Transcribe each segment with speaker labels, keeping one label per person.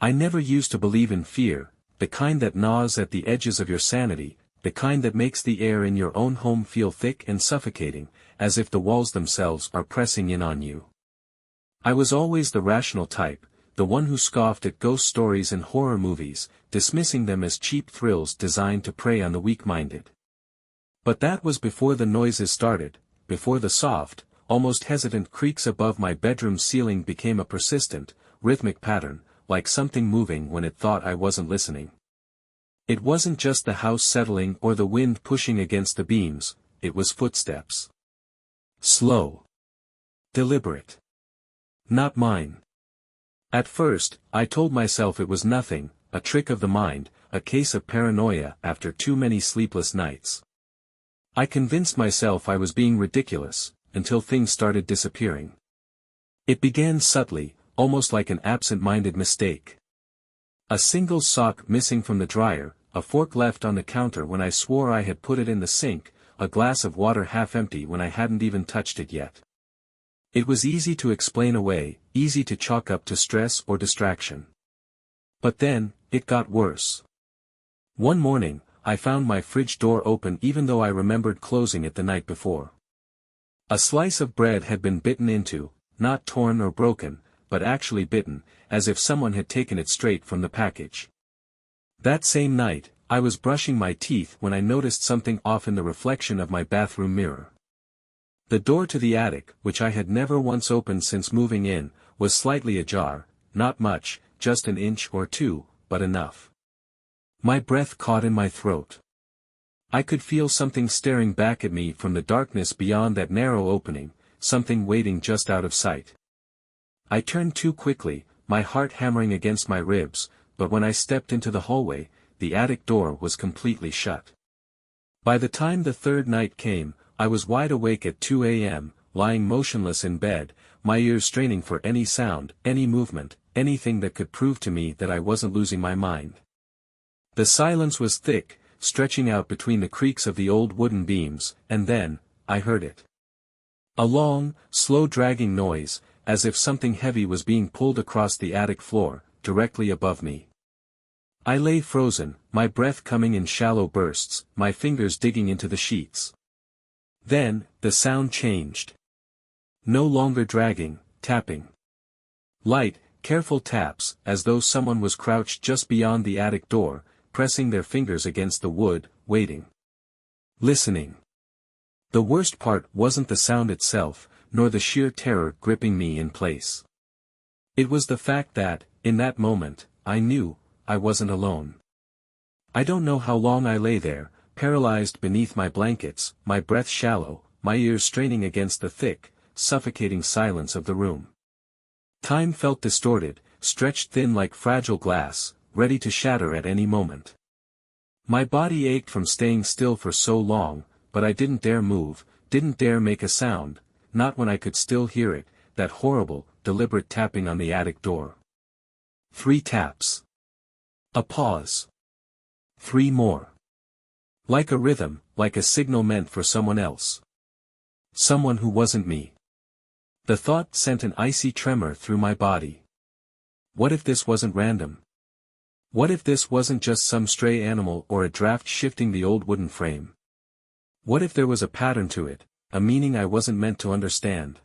Speaker 1: I never used to believe in fear, the kind that gnaws at the edges of your sanity, the kind that makes the air in your own home feel thick and suffocating, as if the walls themselves are pressing in on you. I was always the rational type, the one who scoffed at ghost stories and horror movies, dismissing them as cheap thrills designed to prey on the weak-minded. But that was before the noises started, before the soft, almost hesitant creaks above my bedroom ceiling became a persistent, rhythmic pattern, like something moving when it thought I wasn't listening. It wasn't just the house settling or the wind pushing against the beams, it was footsteps. Slow. Deliberate. Not mine. At first, I told myself it was nothing, a trick of the mind, a case of paranoia after too many sleepless nights. I convinced myself I was being ridiculous, until things started disappearing. It began subtly, almost like an absent-minded mistake. A single sock missing from the dryer, a fork left on the counter when I swore I had put it in the sink, a glass of water half empty when I hadn't even touched it yet. It was easy to explain away, easy to chalk up to stress or distraction. But then, it got worse. One morning, I found my fridge door open even though I remembered closing it the night before. A slice of bread had been bitten into, not torn or broken, but actually bitten, as if someone had taken it straight from the package. That same night, I was brushing my teeth when I noticed something off in the reflection of my bathroom mirror. The door to the attic, which I had never once opened since moving in, was slightly ajar, not much, just an inch or two, but enough. My breath caught in my throat. I could feel something staring back at me from the darkness beyond that narrow opening, something waiting just out of sight. I turned too quickly, my heart hammering against my ribs, but when I stepped into the hallway, the attic door was completely shut. By the time the third night came, I was wide awake at 2 a.m., lying motionless in bed, my ears straining for any sound, any movement, anything that could prove to me that I wasn't losing my mind. The silence was thick, stretching out between the creaks of the old wooden beams, and then, I heard it. A long, slow dragging noise, as if something heavy was being pulled across the attic floor, directly above me. I lay frozen, my breath coming in shallow bursts, my fingers digging into the sheets. Then, the sound changed. No longer dragging, tapping. Light, careful taps, as though someone was crouched just beyond the attic door, pressing their fingers against the wood, waiting. Listening. The worst part wasn't the sound itself, nor the sheer terror gripping me in place. It was the fact that, in that moment, I knew, I wasn't alone. I don't know how long I lay there, paralyzed beneath my blankets, my breath shallow, my ears straining against the thick, suffocating silence of the room. Time felt distorted, stretched thin like fragile glass, ready to shatter at any moment. My body ached from staying still for so long, but I didn't dare move, didn't dare make a sound, not when I could still hear it, that horrible, deliberate tapping on the attic door. 3 taps. A pause. 3 more. Like a rhythm, like a signal meant for someone else. Someone who wasn't me. The thought sent an icy tremor through my body. What if this wasn't random? What if this wasn't just some stray animal or a draft shifting the old wooden frame? What if there was a pattern to it, a meaning I wasn't meant to understand?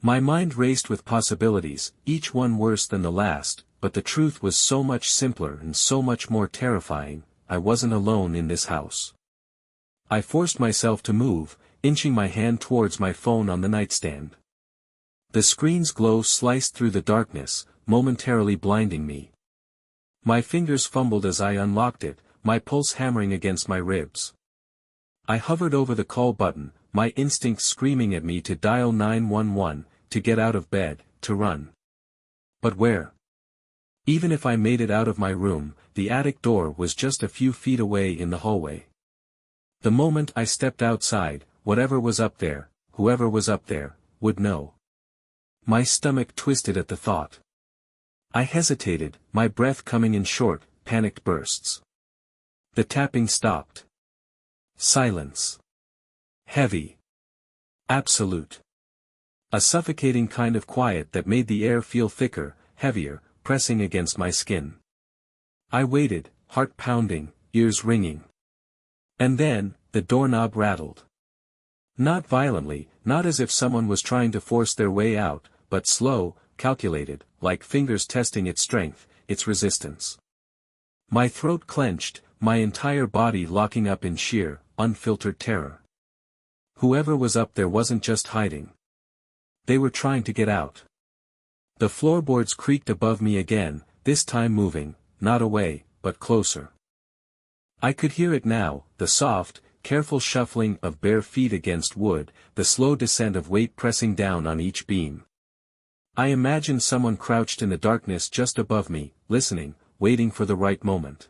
Speaker 1: My mind raced with possibilities, each one worse than the last, but the truth was so much simpler and so much more terrifying. I wasn't alone in this house. I forced myself to move, inching my hand towards my phone on the nightstand. The screen's glow sliced through the darkness, momentarily blinding me. My fingers fumbled as I unlocked it, my pulse hammering against my ribs. I hovered over the call button, my instincts screaming at me to dial 911, to get out of bed, to run. But where? Even if I made it out of my room, the attic door was just a few feet away in the hallway. The moment I stepped outside, whatever was up there, whoever was up there, would know. My stomach twisted at the thought. I hesitated, my breath coming in short, panicked bursts. The tapping stopped. Silence. Heavy. Absolute. A suffocating kind of quiet that made the air feel thicker, heavier, pressing against my skin. I waited, heart pounding, ears ringing. And then, the doorknob rattled. Not violently, not as if someone was trying to force their way out, but slow, calculated, like fingers testing its strength, its resistance. My throat clenched, my entire body locking up in sheer, unfiltered terror. Whoever was up there wasn't just hiding. They were trying to get out. The floorboards creaked above me again, this time moving, not away, but closer. I could hear it now, the soft, careful shuffling of bare feet against wood, the slow descent of weight pressing down on each beam. I imagined someone crouched in the darkness just above me, listening, waiting for the right moment.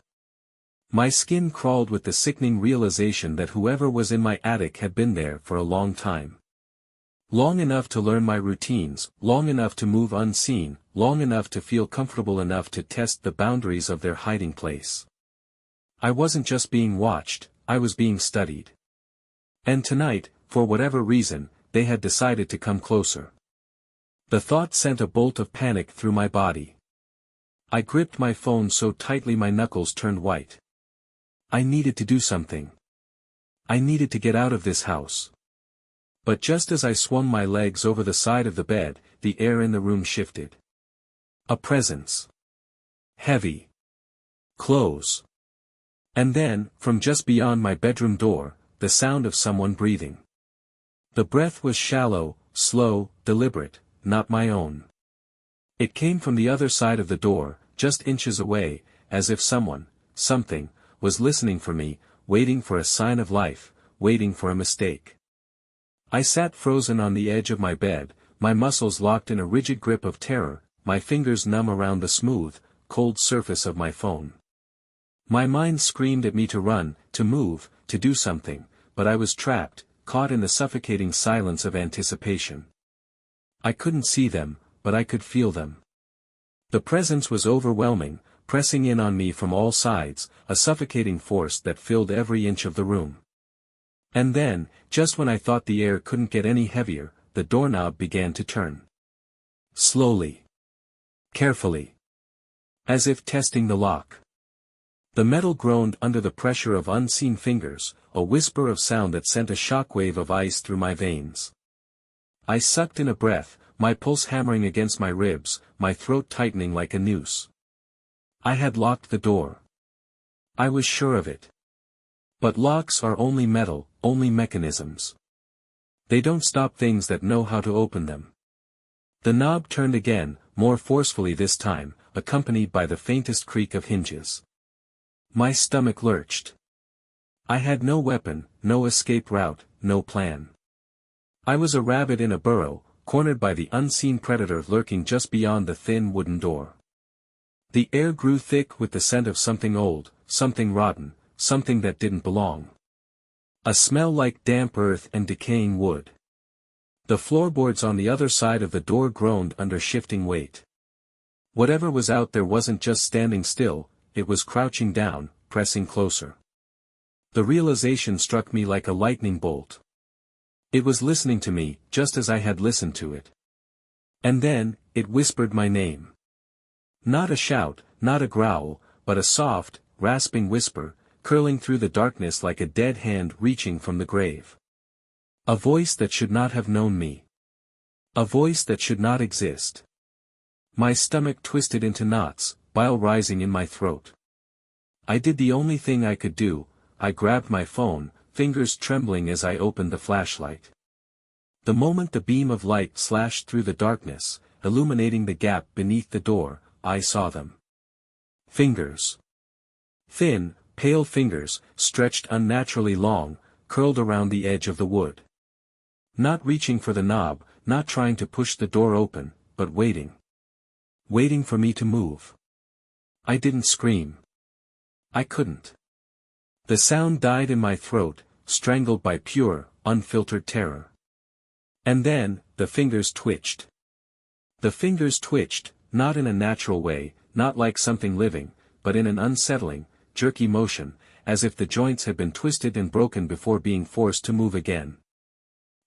Speaker 1: My skin crawled with the sickening realization that whoever was in my attic had been there for a long time. Long enough to learn my routines, long enough to move unseen, long enough to feel comfortable enough to test the boundaries of their hiding place. I wasn't just being watched, I was being studied. And tonight, for whatever reason, they had decided to come closer. The thought sent a bolt of panic through my body. I gripped my phone so tightly my knuckles turned white. I needed to do something. I needed to get out of this house. But just as I swung my legs over the side of the bed, the air in the room shifted. A presence. Heavy. Close. And then, from just beyond my bedroom door, the sound of someone breathing. The breath was shallow, slow, deliberate, not my own. It came from the other side of the door, just inches away, as if someone, something, was listening for me, waiting for a sign of life, waiting for a mistake. I sat frozen on the edge of my bed, my muscles locked in a rigid grip of terror, my fingers numb around the smooth, cold surface of my phone. My mind screamed at me to run, to move, to do something, but I was trapped, caught in the suffocating silence of anticipation. I couldn't see them, but I could feel them. The presence was overwhelming, pressing in on me from all sides, a suffocating force that filled every inch of the room. And then, just when I thought the air couldn't get any heavier, the doorknob began to turn. Slowly. Carefully. As if testing the lock. The metal groaned under the pressure of unseen fingers, a whisper of sound that sent a shockwave of ice through my veins. I sucked in a breath, my pulse hammering against my ribs, my throat tightening like a noose. I had locked the door. I was sure of it. But locks are only metal, only mechanisms. They don't stop things that know how to open them. The knob turned again, more forcefully this time, accompanied by the faintest creak of hinges. My stomach lurched. I had no weapon, no escape route, no plan. I was a rabbit in a burrow, cornered by the unseen predator lurking just beyond the thin wooden door. The air grew thick with the scent of something old, something rotten, something that didn't belong. A smell like damp earth and decaying wood. The floorboards on the other side of the door groaned under shifting weight. Whatever was out there wasn't just standing still, it was crouching down, pressing closer. The realization struck me like a lightning bolt. It was listening to me, just as I had listened to it. And then, it whispered my name. Not a shout, not a growl, but a soft, rasping whisper, curling through the darkness like a dead hand reaching from the grave. A voice that should not have known me. A voice that should not exist. My stomach twisted into knots, bile rising in my throat. I did the only thing I could do, I grabbed my phone, fingers trembling as I opened the flashlight. The moment the beam of light slashed through the darkness, illuminating the gap beneath the door, I saw them. Fingers. Thin, pale fingers, stretched unnaturally long, curled around the edge of the wood. Not reaching for the knob, not trying to push the door open, but waiting. Waiting for me to move. I didn't scream. I couldn't. The sound died in my throat, strangled by pure, unfiltered terror. And then, the fingers twitched. The fingers twitched, not in a natural way, not like something living, but in an unsettling, jerky motion, as if the joints had been twisted and broken before being forced to move again.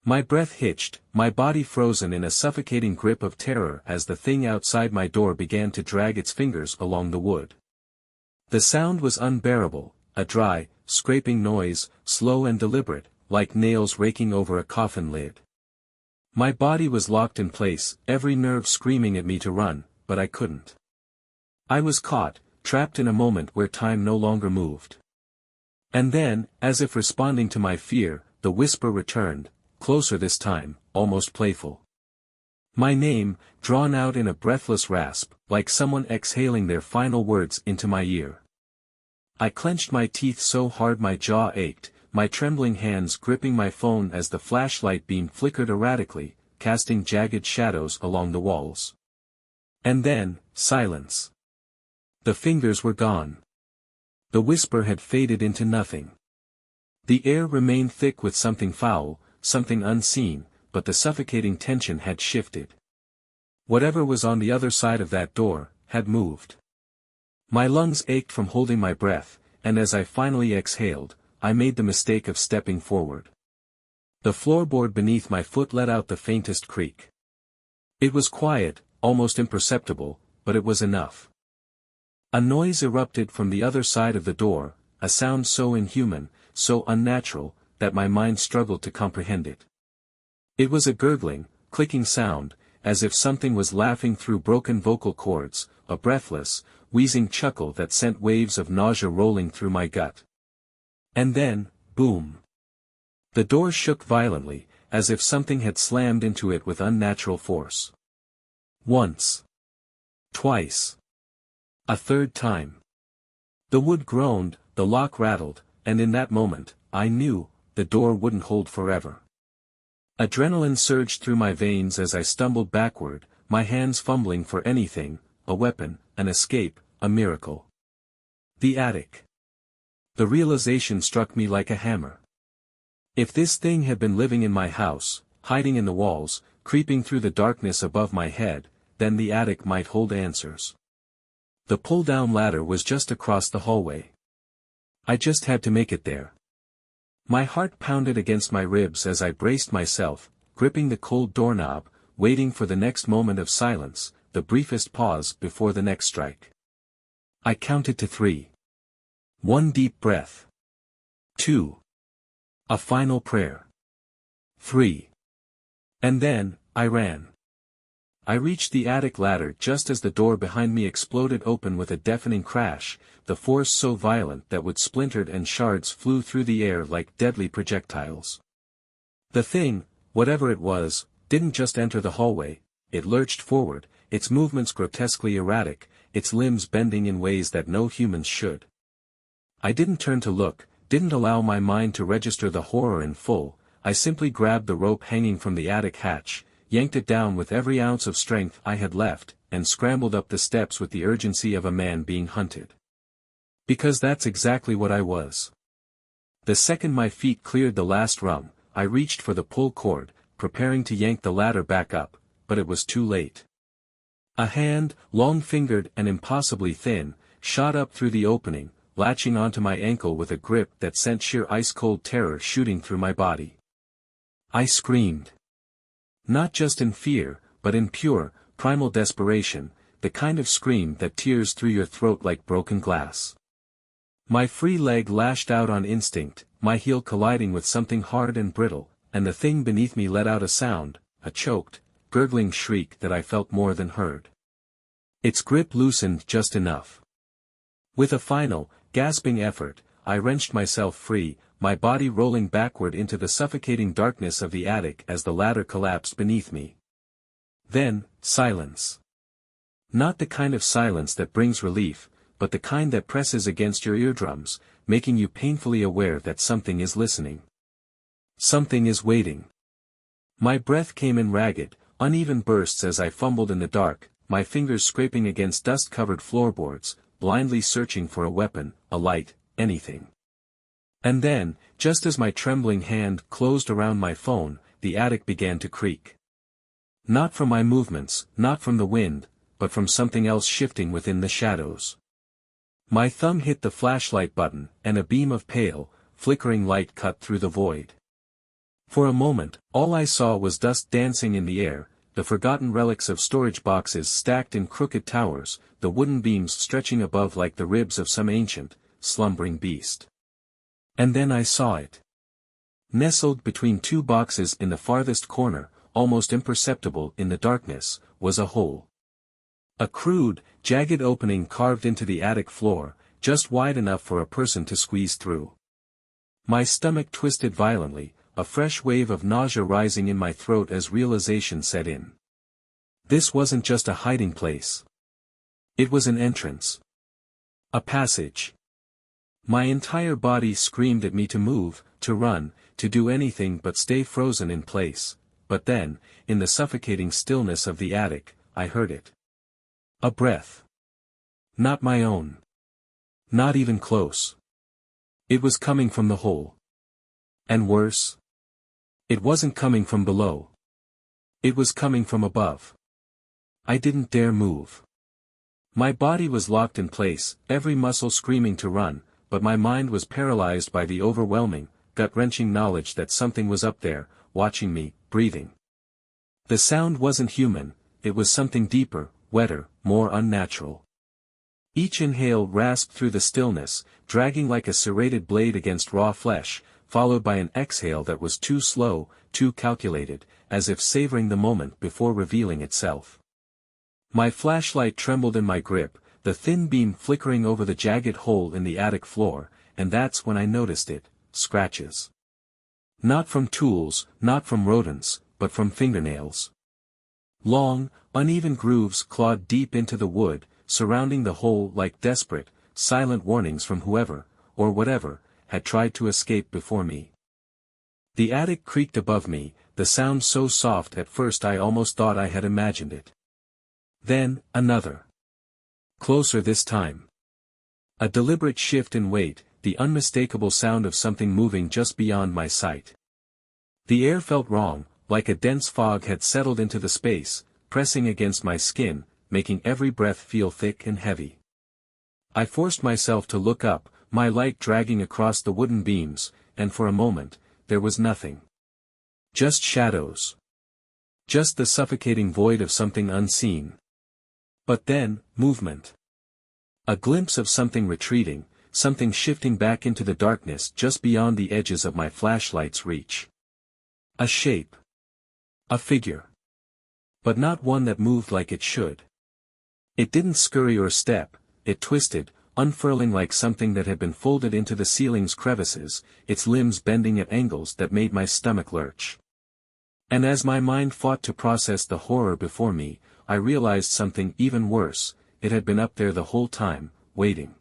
Speaker 1: My breath hitched, my body frozen in a suffocating grip of terror as the thing outside my door began to drag its fingers along the wood. The sound was unbearable, a dry, scraping noise, slow and deliberate, like nails raking over a coffin lid. My body was locked in place, every nerve screaming at me to run, but I couldn't. I was caught, trapped in a moment where time no longer moved. And then, as if responding to my fear, the whisper returned, closer this time, almost playful. My name, drawn out in a breathless rasp, like someone exhaling their final words into my ear. I clenched my teeth so hard my jaw ached, my trembling hands gripping my phone as the flashlight beam flickered erratically, casting jagged shadows along the walls. And then, silence. The fingers were gone. The whisper had faded into nothing. The air remained thick with something foul, something unseen, but the suffocating tension had shifted. Whatever was on the other side of that door, had moved. My lungs ached from holding my breath, and as I finally exhaled, I made the mistake of stepping forward. The floorboard beneath my foot let out the faintest creak. It was quiet, almost imperceptible, but it was enough. A noise erupted from the other side of the door, a sound so inhuman, so unnatural, that my mind struggled to comprehend it. It was a gurgling, clicking sound, as if something was laughing through broken vocal cords, a breathless, wheezing chuckle that sent waves of nausea rolling through my gut. And then, boom! The door shook violently, as if something had slammed into it with unnatural force. Once. Twice. A third time. The wood groaned, the lock rattled, and in that moment, I knew, the door wouldn't hold forever. Adrenaline surged through my veins as I stumbled backward, my hands fumbling for anything, a weapon, an escape, a miracle. The attic. The realization struck me like a hammer. If this thing had been living in my house, hiding in the walls, creeping through the darkness above my head, then the attic might hold answers. The pull-down ladder was just across the hallway. I just had to make it there. My heart pounded against my ribs as I braced myself, gripping the cold doorknob, waiting for the next moment of silence, the briefest pause before the next strike. I counted to 3. 1 deep breath. 2. A final prayer. 3. And then, I ran. I reached the attic ladder just as the door behind me exploded open with a deafening crash, the force so violent that wood splintered and shards flew through the air like deadly projectiles. The thing, whatever it was, didn't just enter the hallway, it lurched forward, its movements grotesquely erratic, its limbs bending in ways that no humans should. I didn't turn to look, didn't allow my mind to register the horror in full, I simply grabbed the rope hanging from the attic hatch, yanked it down with every ounce of strength I had left, and scrambled up the steps with the urgency of a man being hunted. Because that's exactly what I was. The second my feet cleared the last rung, I reached for the pull cord, preparing to yank the ladder back up, but it was too late. A hand, long-fingered and impossibly thin, shot up through the opening, latching onto my ankle with a grip that sent sheer ice-cold terror shooting through my body. I screamed. Not just in fear, but in pure, primal desperation, the kind of scream that tears through your throat like broken glass. My free leg lashed out on instinct, my heel colliding with something hard and brittle, and the thing beneath me let out a sound, a choked, gurgling shriek that I felt more than heard. Its grip loosened just enough. With a final, gasping effort, I wrenched myself free, my body rolling backward into the suffocating darkness of the attic as the ladder collapsed beneath me. Then, silence. Not the kind of silence that brings relief, but the kind that presses against your eardrums, making you painfully aware that something is listening. Something is waiting. My breath came in ragged, uneven bursts as I fumbled in the dark, my fingers scraping against dust-covered floorboards, blindly searching for a weapon, a light, anything. And then, just as my trembling hand closed around my phone, the attic began to creak. Not from my movements, not from the wind, but from something else shifting within the shadows. My thumb hit the flashlight button, and a beam of pale, flickering light cut through the void. For a moment, all I saw was dust dancing in the air, the forgotten relics of storage boxes stacked in crooked towers, the wooden beams stretching above like the ribs of some ancient, slumbering beast. And then I saw it. Nestled between two boxes in the farthest corner, almost imperceptible in the darkness, was a hole. A crude, jagged opening carved into the attic floor, just wide enough for a person to squeeze through. My stomach twisted violently, a fresh wave of nausea rising in my throat as realization set in. This wasn't just a hiding place. It was an entrance. A passage. My entire body screamed at me to move, to run, to do anything but stay frozen in place, but then, in the suffocating stillness of the attic, I heard it. A breath. Not my own. Not even close. It was coming from the hole. And worse. It wasn't coming from below. It was coming from above. I didn't dare move. My body was locked in place, every muscle screaming to run, but my mind was paralyzed by the overwhelming, gut-wrenching knowledge that something was up there, watching me, breathing. The sound wasn't human, it was something deeper, wetter, more unnatural. Each inhale rasped through the stillness, dragging like a serrated blade against raw flesh, followed by an exhale that was too slow, too calculated, as if savoring the moment before revealing itself. My flashlight trembled in my grip, the thin beam flickering over the jagged hole in the attic floor, and that's when I noticed it, scratches. Not from tools, not from rodents, but from fingernails. Long, uneven grooves clawed deep into the wood, surrounding the hole like desperate, silent warnings from whoever, or whatever, had tried to escape before me. The attic creaked above me, the sound so soft at first I almost thought I had imagined it. Then, another. Closer this time. A deliberate shift in weight, the unmistakable sound of something moving just beyond my sight. The air felt wrong, like a dense fog had settled into the space, pressing against my skin, making every breath feel thick and heavy. I forced myself to look up, my light dragging across the wooden beams, and for a moment, there was nothing. Just shadows. Just the suffocating void of something unseen. But then, movement. A glimpse of something retreating, something shifting back into the darkness just beyond the edges of my flashlight's reach. A shape. A figure. But not one that moved like it should. It didn't scurry or step, it twisted, unfurling like something that had been folded into the ceiling's crevices, its limbs bending at angles that made my stomach lurch. And as my mind fought to process the horror before me, I realized something even worse, it had been up there the whole time, waiting.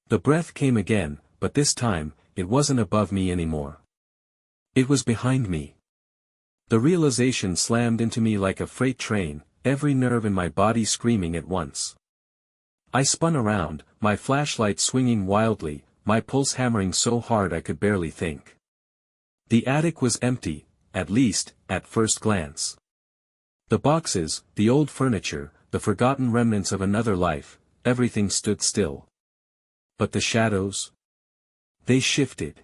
Speaker 1: The breath came again, but this time, it wasn't above me anymore. It was behind me. The realization slammed into me like a freight train, every nerve in my body screaming at once. I spun around, my flashlight swinging wildly, my pulse hammering so hard I could barely think. The attic was empty, at least, at first glance. The boxes, the old furniture, the forgotten remnants of another life, everything stood still. But the shadows? They shifted.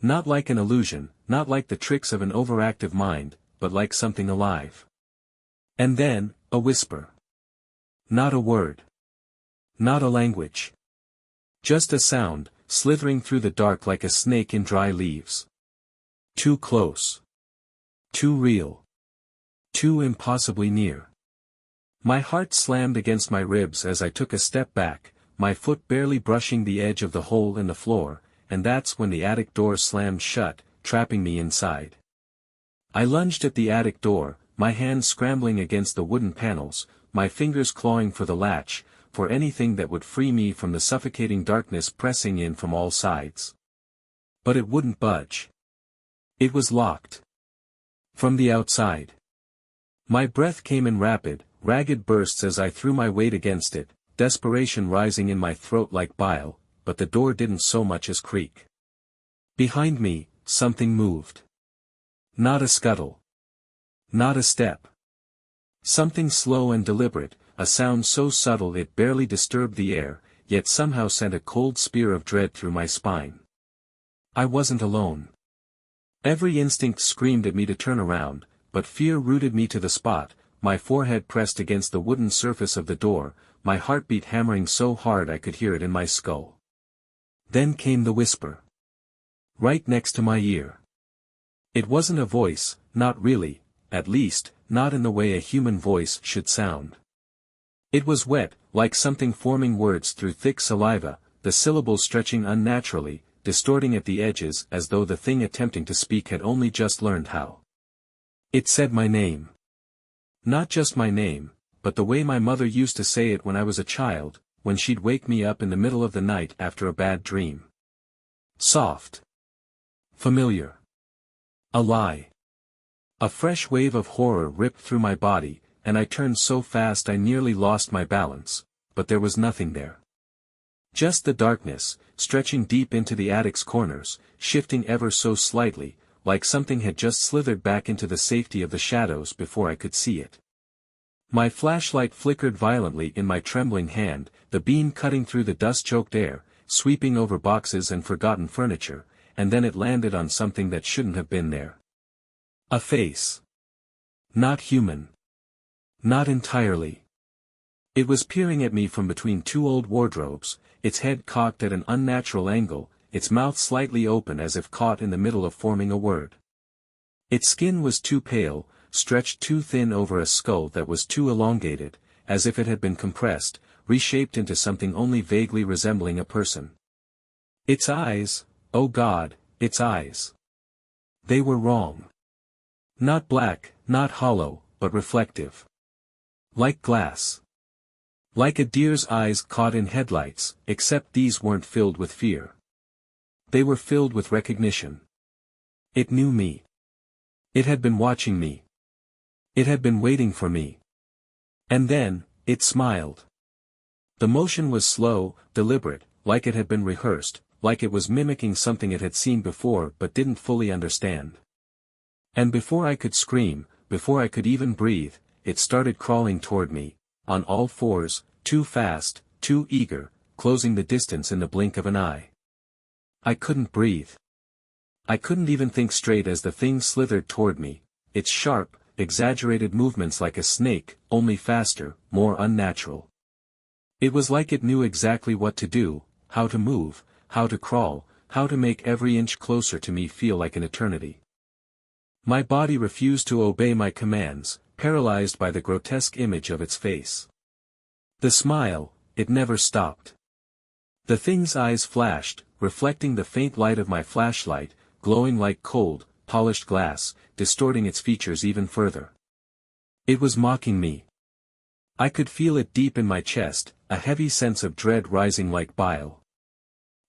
Speaker 1: Not like an illusion, not like the tricks of an overactive mind, but like something alive. And then, a whisper. Not a word. Not a language. Just a sound, slithering through the dark like a snake in dry leaves. Too close. Too real. Too impossibly near. My heart slammed against my ribs as I took a step back, my foot barely brushing the edge of the hole in the floor, and that's when the attic door slammed shut, trapping me inside. I lunged at the attic door, my hands scrambling against the wooden panels, my fingers clawing for the latch, for anything that would free me from the suffocating darkness pressing in from all sides. But it wouldn't budge. It was locked. From the outside. My breath came in rapid, ragged bursts as I threw my weight against it, desperation rising in my throat like bile, but the door didn't so much as creak. Behind me, something moved. Not a scuttle. Not a step. Something slow and deliberate, a sound so subtle it barely disturbed the air, yet somehow sent a cold spear of dread through my spine. I wasn't alone. Every instinct screamed at me to turn around, but fear rooted me to the spot, my forehead pressed against the wooden surface of the door, my heartbeat hammering so hard I could hear it in my skull. Then came the whisper. Right next to my ear. It wasn't a voice, not really, at least, not in the way a human voice should sound. It was wet, like something forming words through thick saliva, the syllables stretching unnaturally, distorting at the edges as though the thing attempting to speak had only just learned how. It said my name. Not just my name, but the way my mother used to say it when I was a child, when she'd wake me up in the middle of the night after a bad dream. Soft. Familiar. A lie. A fresh wave of horror ripped through my body, and I turned so fast I nearly lost my balance, but there was nothing there. Just the darkness, stretching deep into the attic's corners, shifting ever so slightly, like something had just slithered back into the safety of the shadows before I could see it. My flashlight flickered violently in my trembling hand, the beam cutting through the dust-choked air, sweeping over boxes and forgotten furniture, and then it landed on something that shouldn't have been there. A face. Not human. Not entirely. It was peering at me from between two old wardrobes, its head cocked at an unnatural angle, its mouth slightly open as if caught in the middle of forming a word. Its skin was too pale, stretched too thin over a skull that was too elongated, as if it had been compressed, reshaped into something only vaguely resembling a person. Its eyes, oh God, its eyes. They were wrong. Not black, not hollow, but reflective. Like glass. Like a deer's eyes caught in headlights, except these weren't filled with fear. They were filled with recognition. It knew me. It had been watching me. It had been waiting for me. And then, it smiled. The motion was slow, deliberate, like it had been rehearsed, like it was mimicking something it had seen before but didn't fully understand. And before I could scream, before I could even breathe, it started crawling toward me, on all fours, too fast, too eager, closing the distance in the blink of an eye. I couldn't breathe. I couldn't even think straight as the thing slithered toward me, its sharp, exaggerated movements like a snake, only faster, more unnatural. It was like it knew exactly what to do, how to move, how to crawl, how to make every inch closer to me feel like an eternity. My body refused to obey my commands, paralyzed by the grotesque image of its face. The smile, it never stopped. The thing's eyes flashed, reflecting the faint light of my flashlight, glowing like cold, polished glass, distorting its features even further. It was mocking me. I could feel it deep in my chest, a heavy sense of dread rising like bile.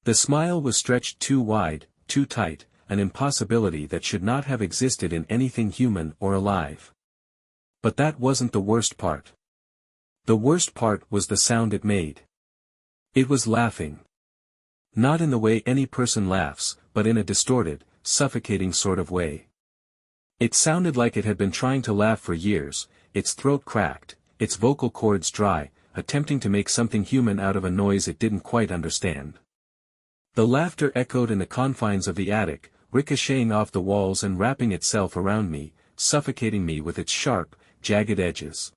Speaker 1: The smile was stretched too wide, too tight, an impossibility that should not have existed in anything human or alive. But that wasn't the worst part. The worst part was the sound it made. It was laughing. Not in the way any person laughs, but in a distorted, suffocating sort of way. It sounded like it had been trying to laugh for years, its throat cracked, its vocal cords dry, attempting to make something human out of a noise it didn't quite understand. The laughter echoed in the confines of the attic, ricocheting off the walls and wrapping itself around me, suffocating me with its sharp, jagged edges.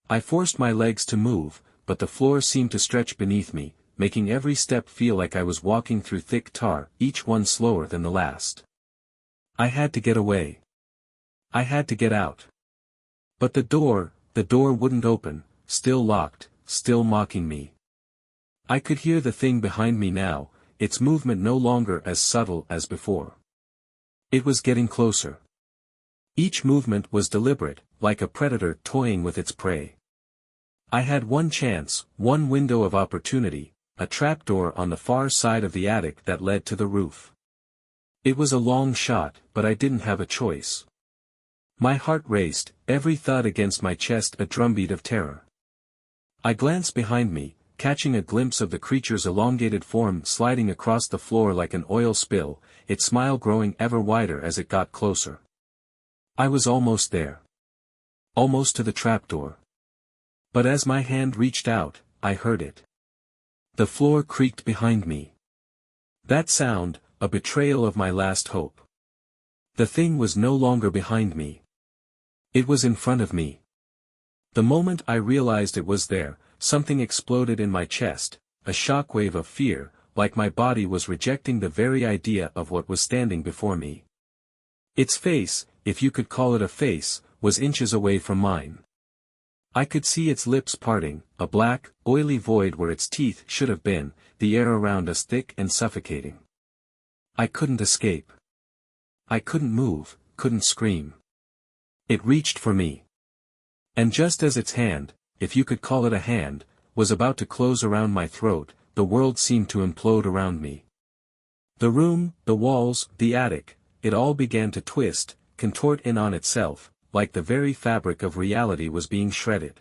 Speaker 1: I forced my legs to move, but the floor seemed to stretch beneath me, making every step feel like I was walking through thick tar, each one slower than the last. I had to get away. I had to get out. But the door wouldn't open, still locked, still mocking me. I could hear the thing behind me now, its movement no longer as subtle as before. It was getting closer. Each movement was deliberate, like a predator toying with its prey. I had one chance, one window of opportunity, a trapdoor on the far side of the attic that led to the roof. It was a long shot, but I didn't have a choice. My heart raced, every thud against my chest a drumbeat of terror. I glanced behind me, catching a glimpse of the creature's elongated form sliding across the floor like an oil spill, its smile growing ever wider as it got closer. I was almost there. Almost to the trapdoor. But as my hand reached out, I heard it. The floor creaked behind me. That sound, a betrayal of my last hope. The thing was no longer behind me. It was in front of me. The moment I realized it was there, something exploded in my chest, a shockwave of fear, like my body was rejecting the very idea of what was standing before me. Its face, if you could call it a face, was inches away from mine. I could see its lips parting, a black, oily void where its teeth should have been, the air around us thick and suffocating. I couldn't escape. I couldn't move, couldn't scream. It reached for me. And just as its hand, if you could call it a hand, was about to close around my throat, the world seemed to implode around me. The room, the walls, the attic, it all began to twist, contort in on itself, like the very fabric of reality was being shredded.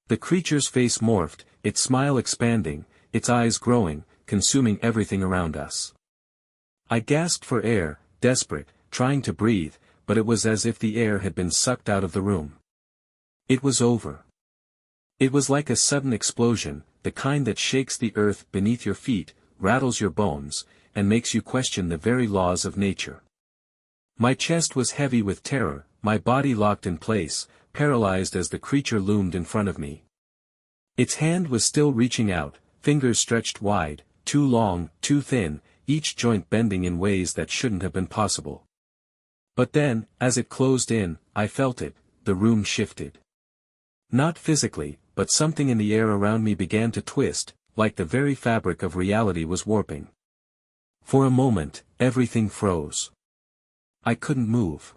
Speaker 1: The creature's face morphed, its smile expanding, its eyes growing, consuming everything around us. I gasped for air, desperate, trying to breathe, but it was as if the air had been sucked out of the room. It was over. It was like a sudden explosion, the kind that shakes the earth beneath your feet, rattles your bones, and makes you question the very laws of nature. My chest was heavy with terror, my body locked in place, paralyzed as the creature loomed in front of me. Its hand was still reaching out, fingers stretched wide, too long, too thin, each joint bending in ways that shouldn't have been possible. But then, as it closed in, I felt it, the room shifted. Not physically, but something in the air around me began to twist, like the very fabric of reality was warping. For a moment, everything froze. I couldn't move.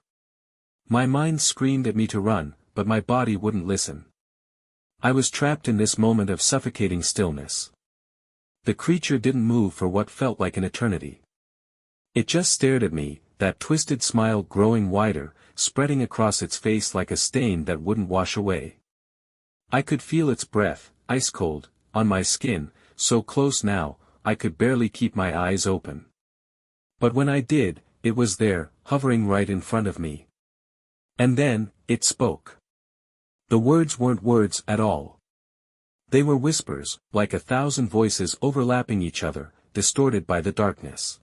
Speaker 1: My mind screamed at me to run, but my body wouldn't listen. I was trapped in this moment of suffocating stillness. The creature didn't move for what felt like an eternity. It just stared at me, that twisted smile growing wider, spreading across its face like a stain that wouldn't wash away. I could feel its breath, ice cold, on my skin, so close now, I could barely keep my eyes open. But when I did, it was there, hovering right in front of me. And then, it spoke. The words weren't words at all. They were whispers, like 1,000 voices overlapping each other, distorted by the darkness.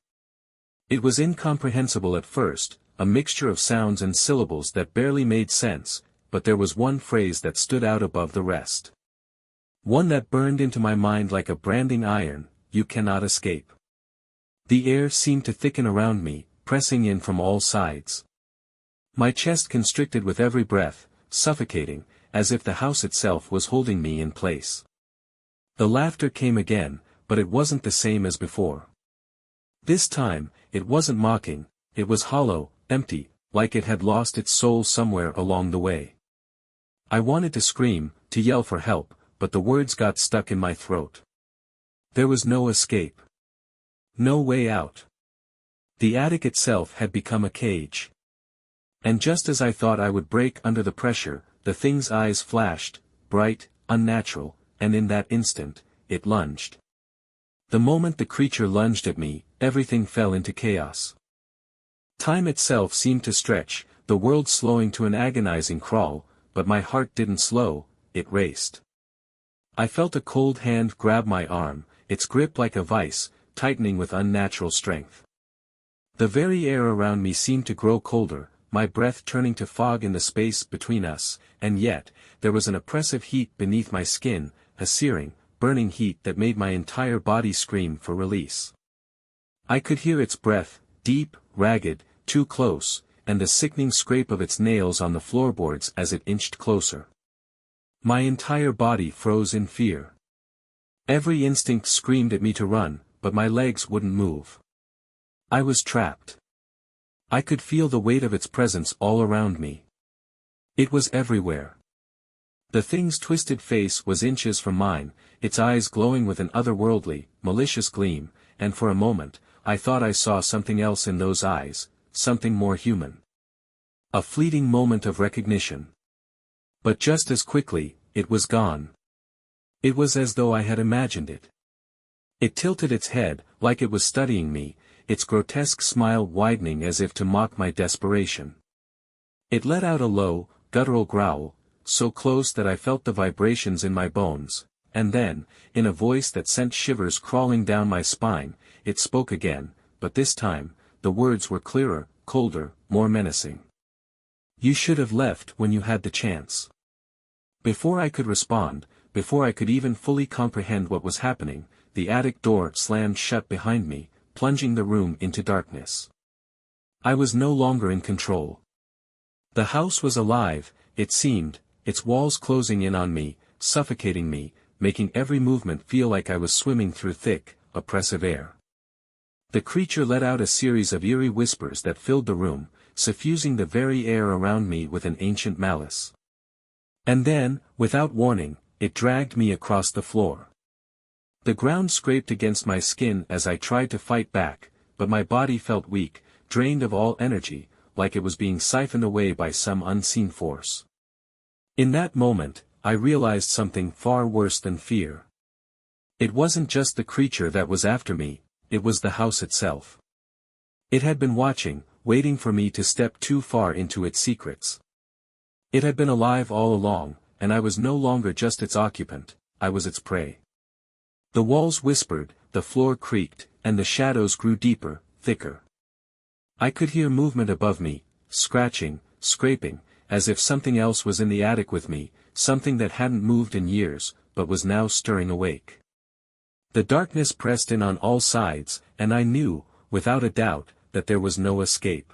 Speaker 1: It was incomprehensible at first, a mixture of sounds and syllables that barely made sense, but there was one phrase that stood out above the rest. One that burned into my mind like a branding iron: you cannot escape. The air seemed to thicken around me, pressing in from all sides. My chest constricted with every breath, suffocating, as if the house itself was holding me in place. The laughter came again, but it wasn't the same as before. This time, it wasn't mocking, it was hollow, empty, like it had lost its soul somewhere along the way. I wanted to scream, to yell for help, but the words got stuck in my throat. There was no escape. No way out. The attic itself had become a cage. And just as I thought I would break under the pressure, the thing's eyes flashed, bright, unnatural, and in that instant, it lunged. The moment the creature lunged at me, everything fell into chaos. Time itself seemed to stretch, the world slowing to an agonizing crawl, but my heart didn't slow, it raced. I felt a cold hand grab my arm, its grip like a vice, tightening with unnatural strength. The very air around me seemed to grow colder, my breath turning to fog in the space between us, and yet, there was an oppressive heat beneath my skin, a searing, burning heat that made my entire body scream for release. I could hear its breath, deep, ragged, too close, and the sickening scrape of its nails on the floorboards as it inched closer. My entire body froze in fear. Every instinct screamed at me to run, but my legs wouldn't move. I was trapped. I could feel the weight of its presence all around me. It was everywhere. The thing's twisted face was inches from mine, its eyes glowing with an otherworldly, malicious gleam, and for a moment, I thought I saw something else in those eyes, something more human. A fleeting moment of recognition. But just as quickly, it was gone. It was as though I had imagined it. It tilted its head, like it was studying me, its grotesque smile widening as if to mock my desperation. It let out a low, guttural growl, so close that I felt the vibrations in my bones, and then, in a voice that sent shivers crawling down my spine, it spoke again, but this time, the words were clearer, colder, more menacing. You should have left when you had the chance. Before I could respond, before I could even fully comprehend what was happening, the attic door slammed shut behind me, plunging the room into darkness. I was no longer in control. The house was alive, it seemed, its walls closing in on me, suffocating me, making every movement feel like I was swimming through thick, oppressive air. The creature let out a series of eerie whispers that filled the room, suffusing the very air around me with an ancient malice. And then, without warning, it dragged me across the floor. The ground scraped against my skin as I tried to fight back, but my body felt weak, drained of all energy, like it was being siphoned away by some unseen force. In that moment, I realized something far worse than fear. It wasn't just the creature that was after me, it was the house itself. It had been watching, waiting for me to step too far into its secrets. It had been alive all along, and I was no longer just its occupant, I was its prey. The walls whispered, the floor creaked, and the shadows grew deeper, thicker. I could hear movement above me, scratching, scraping, as if something else was in the attic with me, something that hadn't moved in years, but was now stirring awake. The darkness pressed in on all sides, and I knew, without a doubt, that there was no escape.